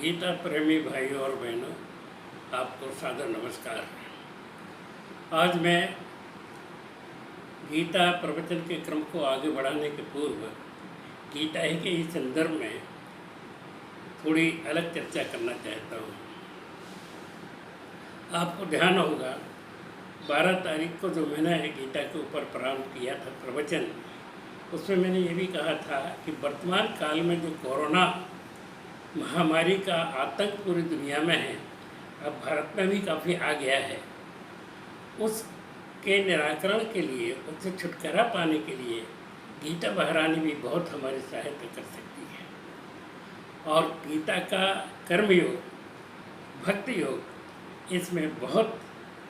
गीता प्रेमी भाइयों और बहनों, आपको सादर नमस्कार। आज मैं गीता प्रवचन के क्रम को आगे बढ़ाने के पूर्व गीता ही के इस संदर्भ में थोड़ी अलग चर्चा करना चाहता हूँ। आपको ध्यान होगा 12 तारीख को जो मैंने गीता के ऊपर प्रारंभ किया था प्रवचन, उसमें मैंने ये भी कहा था कि वर्तमान काल में जो कोरोना महामारी का आतंक पूरी दुनिया में है, अब भारत में भी काफ़ी आ गया है। उसके निराकरण के लिए, उससे छुटकारा पाने के लिए गीता महारानी भी बहुत हमारी सहायता कर सकती है। और गीता का कर्मयोग, भक्ति योग इसमें बहुत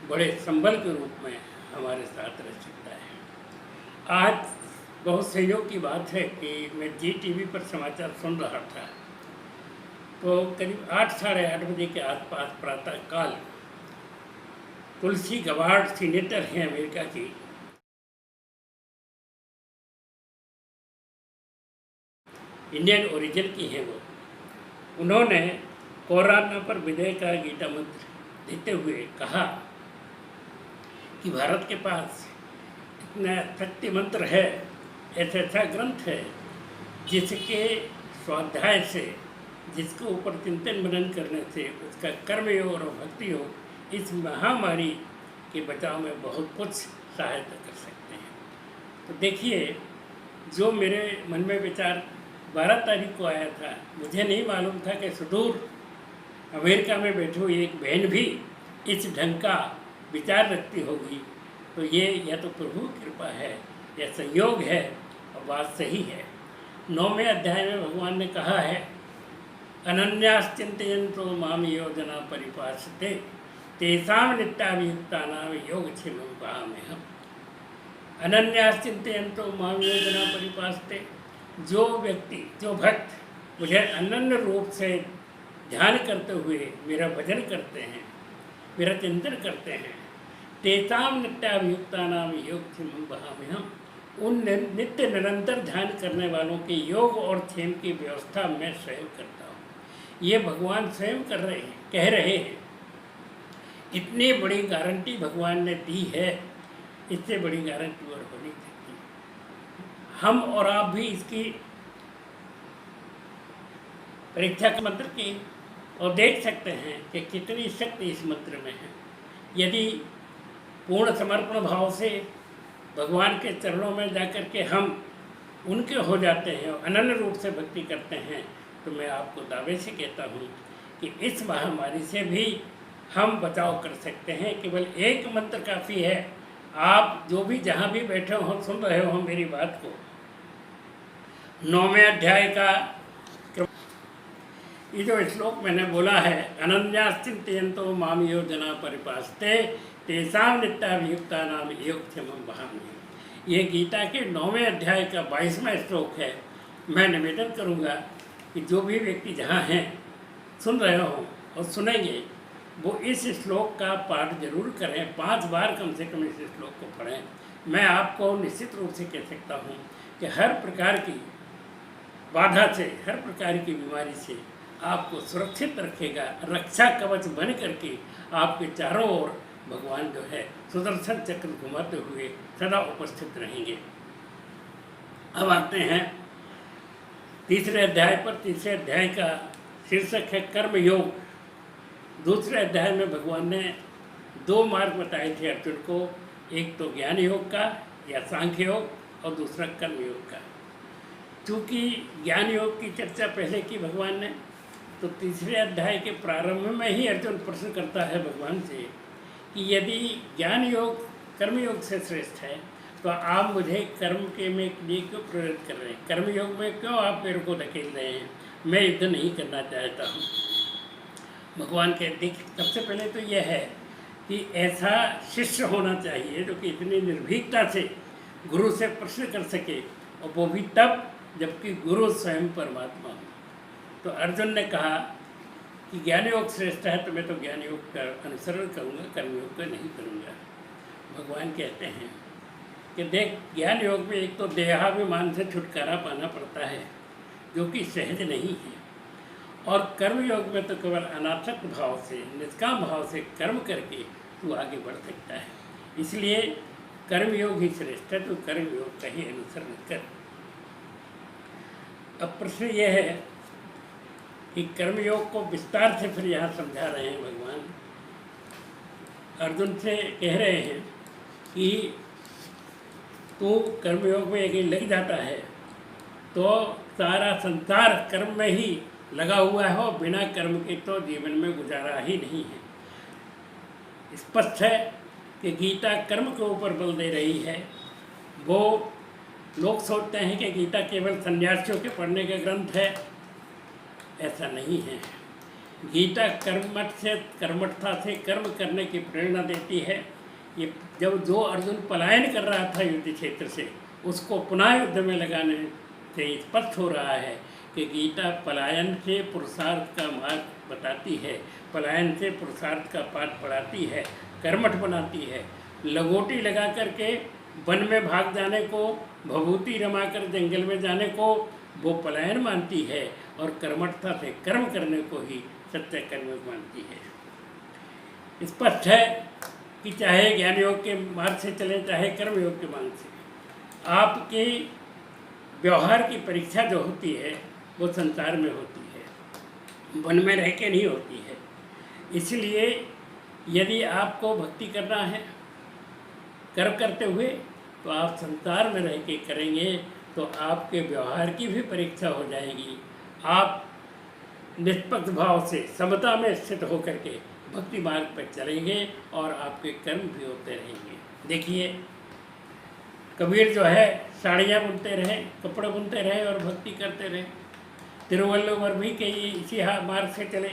बड़े संबल के रूप में हमारे साथ रह सकता है। आज बहुत संयोग की बात है कि मैं जी टीवी पर समाचार सुन रहा था, तो करीब 8 साढ़े 8 बजे के आसपास प्रातः काल तुलसी गबार्ड सीनेटर हैं अमेरिका की, इंडियन ओरिजिन की हैं वो, उन्होंने कोरोना पर विजय का गीता मंत्र देते हुए कहा कि भारत के पास इतना शक्ति मंत्र है, ऐसा ग्रंथ है जिसके स्वाध्याय से, जिसके ऊपर चिंतन मनन करने से उसका कर्मयोग और भक्ति योग इस महामारी के बचाव में बहुत कुछ सहायता कर सकते हैं। तो देखिए, जो मेरे मन में विचार 12 तारीख को आया था, मुझे नहीं मालूम था कि सुदूर अमेरिका में बैठी हुई एक बहन भी इस ढंग का विचार रखती होगी। तो ये या तो प्रभु कृपा है या संयोग है, और बात सही है। 9वें अध्याय में भगवान ने कहा है, अनन्याश्चिन्तयन्तो माम योजना परिपासते तेषां नित्याभियुक्तानां योगक्षेमं वहाम्यहम्। अनन्याश्चिन्तयन्तो माम योजना परिपासते, जो व्यक्ति, जो भक्त मुझे अनन्य रूप से ध्यान करते हुए मेरा भजन करते हैं, मेरा चिंतन करते हैं, तेषां नित्याभियुक्तानां योगक्षेमं वहाम्यहम्, उन नित्य निरंतर ध्यान करने वालों के योग और क्षेम की व्यवस्था मैं स्वयं करता हूँ। ये भगवान स्वयं कर रहे हैं, कह रहे हैं। इतनी बड़ी गारंटी भगवान ने दी है, इससे बड़ी गारंटी और हो नहीं सकती। हम और आप भी इसकी परीक्षा के मंत्र की और देख सकते हैं कि कितनी शक्ति इस मंत्र में है। यदि पूर्ण समर्पण भाव से भगवान के चरणों में जाकर के हम उनके हो जाते हैं और अनन्य रूप से भक्ति करते हैं, तो मैं आपको दावे से कहता हूँ कि इस महामारी से भी हम बचाव कर सकते हैं। केवल एक मंत्र काफ़ी है। आप जो भी जहाँ भी बैठे हो, सुन रहे हो मेरी बात को, 9वें अध्याय का ये जो श्लोक मैंने बोला है, अनन्याश्चिन्तयन्तो माम योजना परिपासते तेषां नित्याभियुक्तानां योगक्षेमं वहाम्यहम्। ये गीता के 9वें अध्याय का 22वां श्लोक है। मैं निवेदन करूँगा कि जो भी व्यक्ति जहाँ हैं, सुन रहे हो और सुनेंगे, वो इस श्लोक का पाठ जरूर करें। 5 बार कम से कम इस श्लोक को पढ़ें। मैं आपको निश्चित रूप से कह सकता हूँ कि हर प्रकार की बाधा से, हर प्रकार की बीमारी से आपको सुरक्षित रखेगा। रक्षा कवच बन करके आपके चारों ओर भगवान जो है सुदर्शन चक्र घुमाते हुए सदा उपस्थित रहेंगे। अब आते हैं तीसरे अध्याय पर। तीसरे अध्याय का शीर्षक है कर्म योग। दूसरे अध्याय में भगवान ने 2 मार्ग बताए थे अर्जुन को, एक तो ज्ञान योग का या सांख्य योग, और दूसरा कर्म योग का। चूँकि ज्ञान योग की चर्चा पहले की भगवान ने, तो तीसरे अध्याय के प्रारंभ में ही अर्जुन प्रश्न करता है भगवान से कि यदि ज्ञान योग कर्म योग से श्रेष्ठ है, तो आप मुझे कर्म के में लिए क्यों प्रेरित कर रहे हैं? कर्म योग में क्यों आप मेरे को धकेल रहे हैं? मैं युद्ध नहीं करना चाहता हूँ। भगवान कहते हैं कि सबसे पहले तो यह है कि ऐसा शिष्य होना चाहिए जो कि इतनी निर्भीकता से गुरु से प्रश्न कर सके, और वो भी तब जबकि गुरु स्वयं परमात्मा हो। तो अर्जुन ने कहा कि ज्ञान योग श्रेष्ठ है, तो मैं तो ज्ञान योग का अनुसरण करूँगा, कर्मयोग का नहीं करूँगा। भगवान कहते हैं कि देख, ज्ञान योग में एक तो देहाभिमान से छुटकारा पाना पड़ता है, जो कि सहज नहीं है, और कर्मयोग में तो केवल अनासक्त भाव से, निष्काम भाव से कर्म करके तू आगे बढ़ सकता है। इसलिए कर्मयोग ही श्रेष्ठ है, तो कर्मयोग का ही अनुसरण कर। अब प्रश्न यह है कि कर्मयोग को विस्तार से फिर यहाँ समझा रहे हैं भगवान। अर्जुन से कह रहे हैं कि तू कर्मयोग में अगर लग जाता है तो सारा संसार कर्म में ही लगा हुआ है, बिना कर्म के तो जीवन में गुजारा ही नहीं है। स्पष्ट है कि गीता कर्म के ऊपर बल दे रही है। वो लोग सोचते हैं कि गीता केवल सन्यासियों के पढ़ने का ग्रंथ है, ऐसा नहीं है। गीता कर्मठता से कर्म करने की प्रेरणा देती है। ये जब जो अर्जुन पलायन कर रहा था युद्ध क्षेत्र से, उसको पुनः युद्ध में लगाने से स्पष्ट हो रहा है कि गीता पलायन से पुरुषार्थ का मार्ग बताती है, पलायन से पुरुषार्थ का पाठ पढ़ाती है, कर्मठ बनाती है। लंगोटी लगा करके वन में भाग जाने को, भभूति रमाकर जंगल में जाने को वो पलायन मानती है, और कर्मठता से कर्म करने को ही सत्य कर्म मानती है। स्पष्ट है कि चाहे ज्ञान योग के मार्ग से चले, चाहे कर्म योग के मार्ग से, आपके व्यवहार की परीक्षा जो होती है वो संसार में होती है, वन में रह के नहीं होती है। इसलिए यदि आपको भक्ति करना है कर्म करते हुए, तो आप संसार में रह के करेंगे तो आपके व्यवहार की भी परीक्षा हो जाएगी। आप निष्पक्ष भाव से समता में स्थित होकर के भक्ति मार्ग पर चलेंगे और आपके कर्म भी होते रहेंगे। देखिए, कबीर जो है साड़ियाँ बुनते रहे, कपड़े बुनते रहे और भक्ति करते रहे। तिरुवल्लुवर भी कई इसी मार्ग से चले।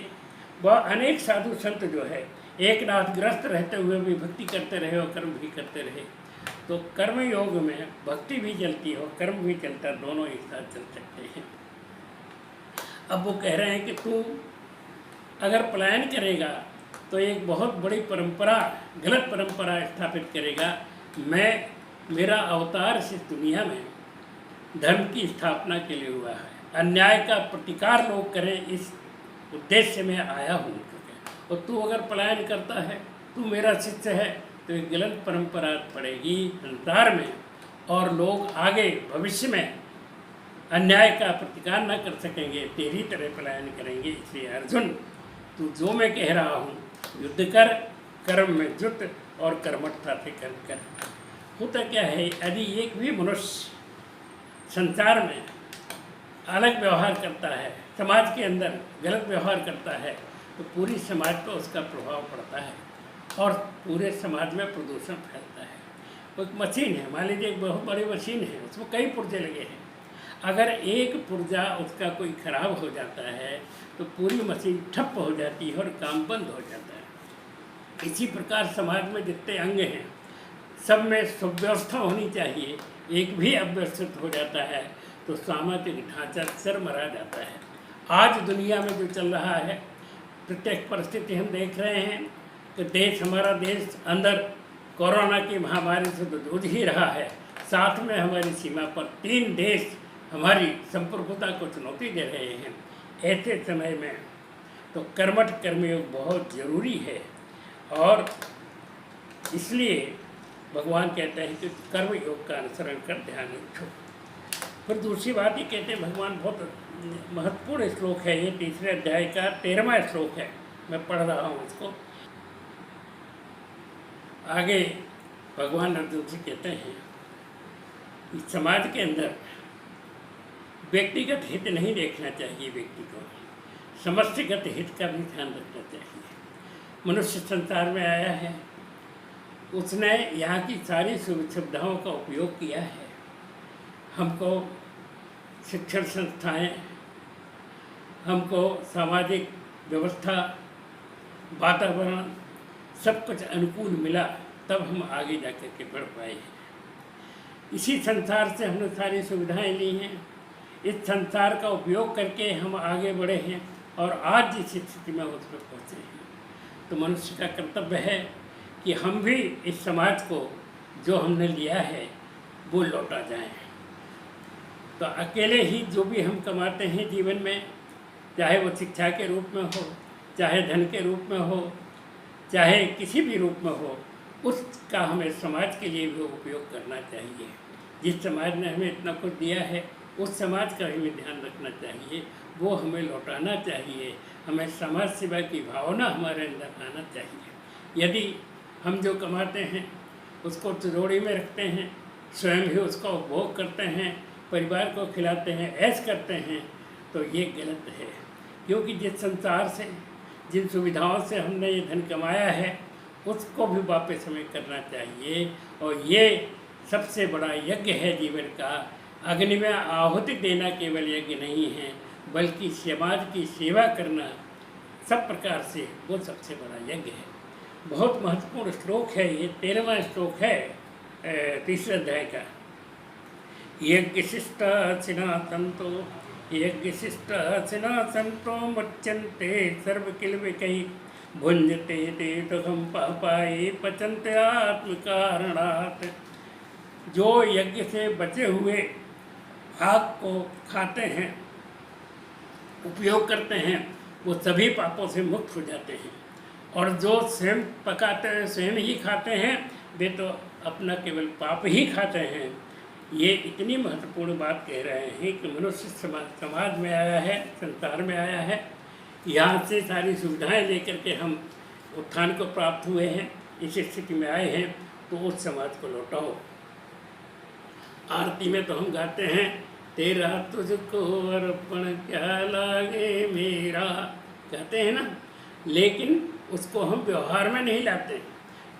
वह अनेक साधु संत जो है एक नाथ ग्रस्त रहते हुए भी भक्ति करते रहे और कर्म भी करते रहे। तो कर्म योग में भक्ति भी चलती हो, कर्म भी चलता, दोनों एक साथ चल सकते हैं। अब वो कह रहे हैं कि तू अगर पलायन करेगा तो एक बहुत बड़ी परंपरा, गलत परंपरा स्थापित करेगा। मेरा अवतार इस दुनिया में धर्म की स्थापना के लिए हुआ है, अन्याय का प्रतिकार लोग करें, इस उद्देश्य में आया हूँ। और तू अगर पलायन करता है, तू मेरा शिष्य है, तो एक गलत परंपरा पड़ेगी संसार में, और लोग आगे भविष्य में अन्याय का प्रतिकार न कर सकेंगे, तेरी तरह पलायन करेंगे। इसलिए अर्जुन, तू जो मैं कह रहा हूँ, युद्ध कर, कर्म में जुट और कर्मठता से कर्म कर। होता क्या है, यदि एक भी मनुष्य संसार में अलग व्यवहार करता है, समाज के अंदर गलत व्यवहार करता है, तो पूरी समाज पर उसका प्रभाव पड़ता है और पूरे समाज में प्रदूषण फैलता है। वो एक मशीन है, मान लीजिए एक बहुत बड़ी मशीन है, उसमें कई पुर्जे लगे हैं। अगर एक पुर्जा उसका कोई खराब हो जाता है तो पूरी मशीन ठप हो जाती है और काम बंद हो जाता है। इसी प्रकार समाज में जितने अंग हैं सब में सुव्यवस्था होनी चाहिए। एक भी अव्यवस्थित हो जाता है तो सामाजिक ढांचा चरमरा जाता है। आज दुनिया में जो चल रहा है, प्रत्येक परिस्थिति हम देख रहे हैं कि हमारा देश अंदर कोरोना की महामारी से तो जूझ ही रहा है, साथ में हमारी सीमा पर 3 देश हमारी संप्रभुता को चुनौती दे रहे हैं। ऐसे समय में तो कर्मठ कर्मयोग बहुत ज़रूरी है, और इसलिए भगवान कहते हैं कि कर्म योग का अनुसरण कर ध्यान रखो। फिर दूसरी बात ये कहते हैं भगवान, बहुत महत्वपूर्ण श्लोक है ये, 3रे अध्याय का 13वां श्लोक है, मैं पढ़ रहा हूँ इसको। आगे भगवान अर्जुन से कहते हैं कि समाज के अंदर व्यक्तिगत हित नहीं देखना चाहिए, व्यक्ति को समष्टिगत हित का भी ध्यान रखना चाहिए। मनुष्य संसार में आया है, उसने यहाँ की सारी सुविधाओं का उपयोग किया है। हमको शिक्षण संस्थाएं, हमको सामाजिक व्यवस्था, वातावरण सब कुछ अनुकूल मिला, तब हम आगे जाकर के बढ़ पाए हैं। इसी संसार से हमने सारी सुविधाएं ली हैं, इस संसार का उपयोग करके हम आगे बढ़े हैं और आज जिस स्थिति में उस पर पहुँचे हैं। तो मनुष्य का कर्तव्य है कि हम भी इस समाज को जो हमने लिया है वो लौटा जाएं। तो अकेले ही जो भी हम कमाते हैं जीवन में, चाहे वो शिक्षा के रूप में हो, चाहे धन के रूप में हो, चाहे किसी भी रूप में हो, उसका हमें समाज के लिए भी उपयोग करना चाहिए। जिस समाज ने हमें इतना कुछ दिया है उस समाज का भी हमें ध्यान रखना चाहिए, वो हमें लौटाना चाहिए। हमें समाज सेवा की भावना हमारे अंदर आना चाहिए। यदि हम जो कमाते हैं उसको तिजोरी में रखते हैं, स्वयं भी उसका उपभोग करते हैं, परिवार को खिलाते हैं, ऐश करते हैं, तो ये गलत है। क्योंकि जिस संसार से, जिन सुविधाओं से हमने ये धन कमाया है उसको भी वापस हमें करना चाहिए। और ये सबसे बड़ा यज्ञ है जीवन का। अग्नि में आहुति देना केवल यज्ञ नहीं है, बल्कि समाज की सेवा करना सब प्रकार से वो सबसे बड़ा यज्ञ है। बहुत महत्वपूर्ण श्लोक है ये, 13वां श्लोक है तीसरे अध्याय का। यज्ञशिष्ट सिनातंतो यज्ञशिष्टसिनासन्तो मुच्यन्ते सर्वकिल्बिकैः भुञ्जते ते दुःखं पापाये पचन्ते आत्मकारणात्। जो यज्ञ से बचे हुए भाग को खाते हैं, उपयोग करते हैं, वो सभी पापों से मुक्त हो जाते हैं। और जो स्वयं पकाते हैं, स्वयं ही खाते हैं, वे तो अपना केवल पाप ही खाते हैं। ये इतनी महत्वपूर्ण बात कह रहे हैं कि मनुष्य समाज में आया है, संसार में आया है, यहाँ से सारी सुविधाएं लेकर के हम उत्थान को प्राप्त हुए हैं, इस स्थिति में आए हैं, तो उस समाज को लौटाओ। आरती में तो हम गाते हैं, तेरा तुझको अर्पण क्या लागे मेरा, कहते हैं ना, लेकिन उसको हम व्यवहार में नहीं लाते।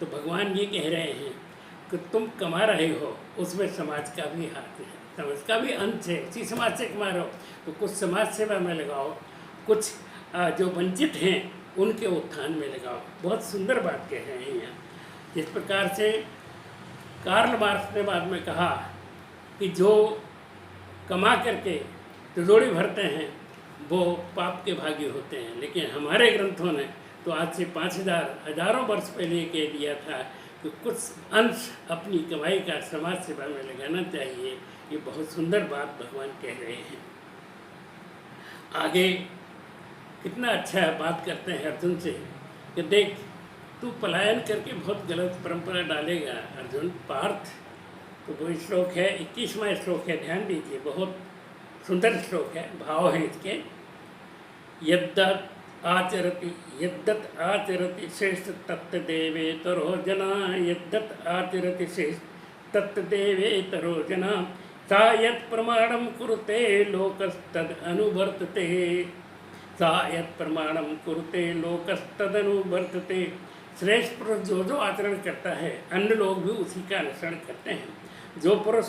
तो भगवान ये कह रहे हैं कि तुम कमा रहे हो, उसमें समाज का भी हाथ है, समाज का भी अंश है। उसी समाज से कमा रहे हो तो कुछ समाज सेवा में लगाओ, कुछ जो वंचित हैं उनके उत्थान में लगाओ। बहुत सुंदर बात कह रहे हैं यहाँ। जिस प्रकार से कार्ल मार्क्स ने बाद में कहा कि जो कमा करके तिजोरी भरते हैं वो पाप के भागी होते हैं, लेकिन हमारे ग्रंथों ने तो आज से 5000 हजारों वर्ष पहले कह दिया था कि कुछ अंश अपनी कमाई का समाज सेवा में लगाना चाहिए। ये बहुत सुंदर बात भगवान कह रहे हैं। आगे कितना अच्छा बात करते हैं अर्जुन से कि देख, तू पलायन करके बहुत गलत परंपरा डालेगा अर्जुन। पार्थ, तो वो श्लोक है 21वां श्लोक है, ध्यान दीजिए, बहुत सुंदर श्लोक है, भाव है इसके। यद्दत् आचरति श्रेष्ठ तत्तदेवेतरो जना, यद्दत् आचरति श्रेष्ठ तत्तदेवेतरो जना, सा यत् प्रमाणं कुरुते लोकस्तद् अनुवर्तते, सा यत् प्रमाणं कुरुते लोकस्तद् अनुवर्तते। श्रेष्ठ पुरुष जो जो आचरण करता है, अन्य लोग भी उसी का अनुसरण करते हैं। जो पुरुष,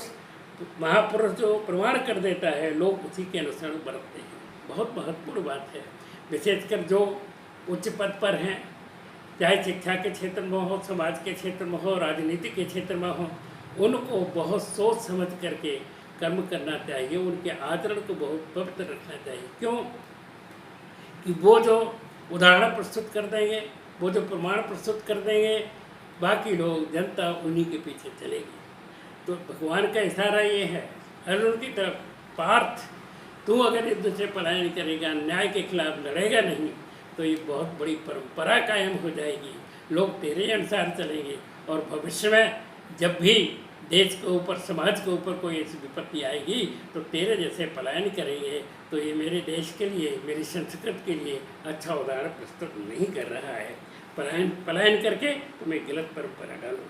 महापुरुष जो प्रमाण कर देता है, लोग उसी के अनुसरण बरतते हैं। बहुत महत्वपूर्ण बात है। विशेषकर जो उच्च पद पर हैं, चाहे शिक्षा के क्षेत्र में हो, समाज के क्षेत्र में हो, राजनीति के क्षेत्र में हो, उनको बहुत सोच समझ करके कर्म करना चाहिए। उनके आचरण को बहुत पवित्र रखना चाहिए। क्यों कि वो जो उदाहरण प्रस्तुत कर देंगे, वो जो प्रमाण प्रस्तुत कर देंगे, बाकी लोग, जनता उन्हीं के पीछे चलेगी। तो भगवान का इशारा ये है अर्जुन की तरफ, पार्थ, तू अगर युद्ध से पलायन करेगा, न्याय के खिलाफ लड़ेगा नहीं, तो ये बहुत बड़ी परंपरा कायम हो जाएगी। लोग तेरे अनुसार चलेंगे और भविष्य में जब भी देश के ऊपर, समाज के ऊपर कोई ऐसी विपत्ति आएगी तो तेरे जैसे पलायन करेंगे। तो ये मेरे देश के लिए, मेरी संस्कृति के लिए अच्छा उदाहरण प्रस्तुत नहीं कर रहा है। पलायन करके तुम्हें गलत परंपरा डालो।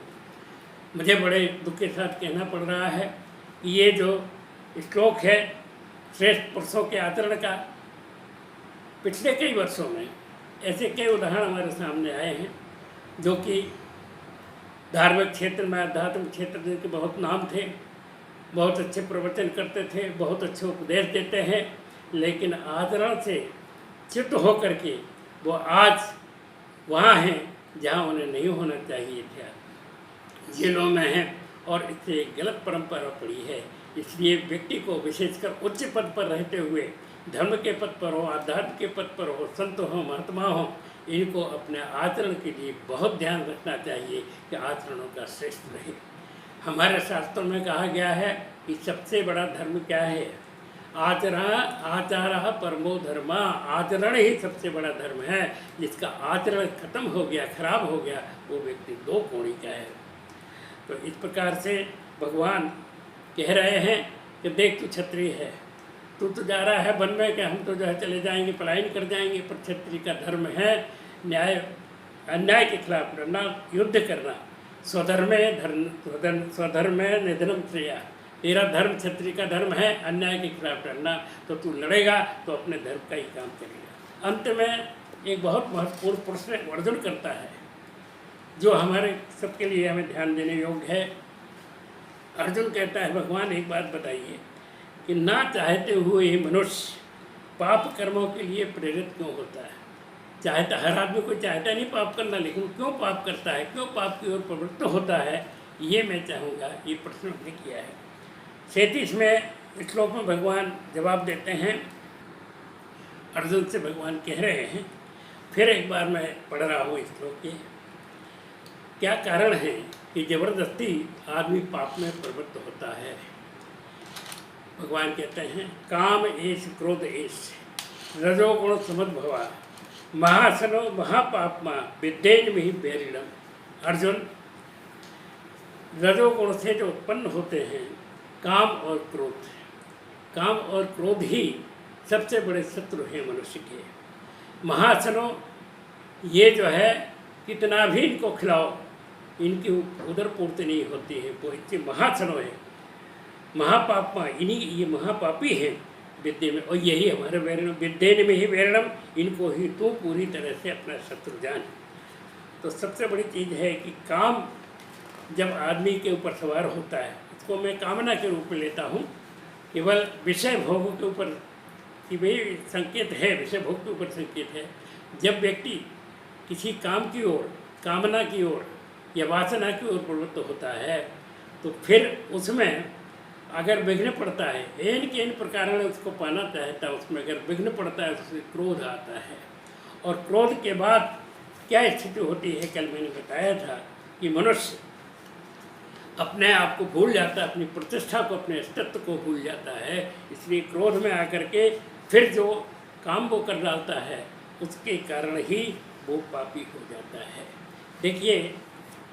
मुझे बड़े दुख के साथ कहना पड़ रहा है कि ये जो श्लोक है श्रेष्ठ पुरुषों के आचरण का, पिछले कई वर्षों में ऐसे कई उदाहरण हमारे सामने आए हैं जो कि धार्मिक क्षेत्र में, आध्यात्मिक क्षेत्र में के बहुत नाम थे, बहुत अच्छे प्रवचन करते थे, बहुत अच्छे उपदेश देते हैं, लेकिन आचरण से च्युत होकर के वो आज वहाँ हैं जहाँ उन्हें नहीं होना चाहिए था, जेलों में हैं और इससे गलत परंपरा पड़ी है। इसलिए व्यक्ति को विशेषकर उच्च पद पर रहते हुए, धर्म के पद पर हो, आध्यात्म के पद पर हो, संत हो, महात्मा हो, इनको अपने आचरण के लिए बहुत ध्यान रखना चाहिए कि आचरणों का श्रेष्ठ रहे। हमारे शास्त्रों में कहा गया है कि सबसे बड़ा धर्म क्या है? आचार परमो धर्म, आचरण ही सबसे बड़ा धर्म है। जिसका आचरण खत्म हो गया, खराब हो गया, वो व्यक्ति दो कोड़ी का है। तो इस प्रकार से भगवान कह रहे हैं कि देख तू क्षत्रिय है, तू तो जा रहा है वन में कि हम तो जो है चले जाएंगे, पलायन कर जाएंगे, पर क्षत्रिय का धर्म है न्याय अन्याय के खिलाफ लड़ना, युद्ध करना। स्वधर्म निधनम श्रेया, तेरा धर्म क्षत्रिय का धर्म है अन्याय के खिलाफ लड़ना, तो तू लड़ेगा तो अपने धर्म का ही काम करेगा। अंत में एक बहुत महत्वपूर्ण प्रश्न अर्जुन करता है जो हमारे सबके लिए हमें ध्यान देने योग्य है। अर्जुन कहता है भगवान एक बात बताइए कि ना चाहते हुए ही मनुष्य पाप कर्मों के लिए प्रेरित क्यों होता है? चाहता, हर आदमी कोई चाहता नहीं पाप करना, लेकिन क्यों पाप करता है, क्यों पाप की ओर प्रवृत्त होता है, ये मैं चाहूँगा, ये प्रश्न हमने किया है। 37वें श्लोक में भगवान जवाब देते हैं, अर्जुन से भगवान कह रहे हैं, फिर एक बार मैं पढ़ रहा हूँ इस श्लोक के, क्या कारण है कि जबरदस्ती आदमी पाप में प्रवृत्त होता है? भगवान कहते हैं, काम एष क्रोध एष रजोगुण समुद्भवा महासनो महापापमा विद्येन में ही बेरिणम। अर्जुन, रजोगुण से जो उत्पन्न होते हैं काम और क्रोध, काम और क्रोध ही सबसे बड़े शत्रु हैं मनुष्य के। महासनो, ये जो है कितना भी इनको खिलाओ इनकी उदर पूर्ति नहीं होती है, वो इतने महासनो है। महापापमा, इन्हीं ये महापापी हैं विद्या में, और यही हमारे वैरणम, विद्येन में ही वैरणम, इनको ही तू पूरी तरह से अपना शत्रु जान। तो सबसे बड़ी चीज़ है कि काम जब आदमी के ऊपर सवार होता है, इसको मैं कामना के रूप में लेता हूँ, केवल विषय भोगों के ऊपर कि भाई संकेत है, विषय भोग के ऊपर संकेत है। जब व्यक्ति किसी काम की ओर, कामना की ओर या वासना की ओर प्रवृत्त होता है, तो फिर उसमें अगर विघ्न पड़ता है, एन के इन प्रकार उसको पाना चाहता है, उसमें अगर विघ्न पड़ता है उससे क्रोध आता है। और क्रोध के बाद क्या स्थिति होती है, कल मैंने बताया था कि मनुष्य अपने आप को भूल जाता है, अपनी प्रतिष्ठा को, अपने अस्तित्व को भूल जाता है। इसलिए क्रोध में आकर के फिर जो काम वो कर डालता है उसके कारण ही वो पापी हो जाता है। देखिए,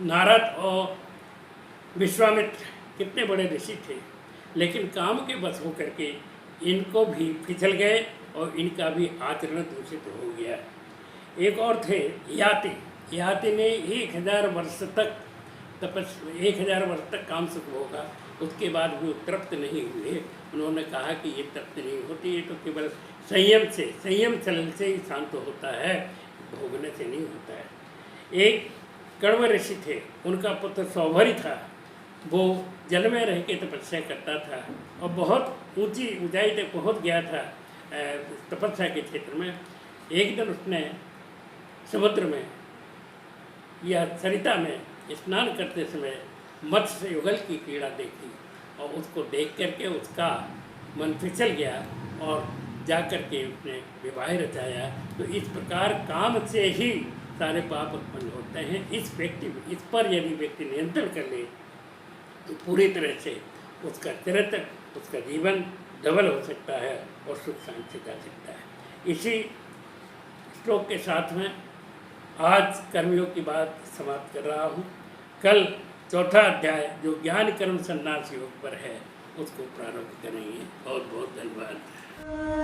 नारद और विश्वामित्र कितने बड़े ऋषि थे, लेकिन काम के बस होकर के इनको भी फिसल गए और इनका भी आचरण दूषित हो गया। एक और थे याति, याति ने 1000 वर्ष तक 1000 वर्ष तक काम सुख होगा, उसके बाद भी तृप्त नहीं हुए। उन्होंने कहा कि ये तृप्त नहीं होती, ये तो केवल संयम चलन से ही शांत होता है, भोगने से नहीं होता है। एक कण्व ऋषि थे, उनका पुत्र सौभरी था, वो जल में रह के तपस्या करता था और बहुत ऊंची ऊंचाई तक पहुंच गया था तपस्या के क्षेत्र में। एक दिन उसने समुद्र में या सरिता में स्नान करते समय मत्स्य युगल की कीड़ा देखी और उसको देख करके उसका मन फिसल गया और जा कर के उसने विवाह रचाया। तो इस प्रकार काम से ही सारे पाप उत्पन्न होते हैं। इस पर यदि व्यक्ति नियंत्रण कर ले तो पूरी तरह से उसका चरित्र, उसका जीवन डबल हो सकता है और सुख शांति जा सकता है। इसी श्लोक के साथ में आज कर्मयोग की बात समाप्त कर रहा हूँ। कल चौथा अध्याय जो ज्ञान कर्म संन्यास योग पर है उसको प्रारंभ करेंगे। बहुत बहुत धन्यवाद।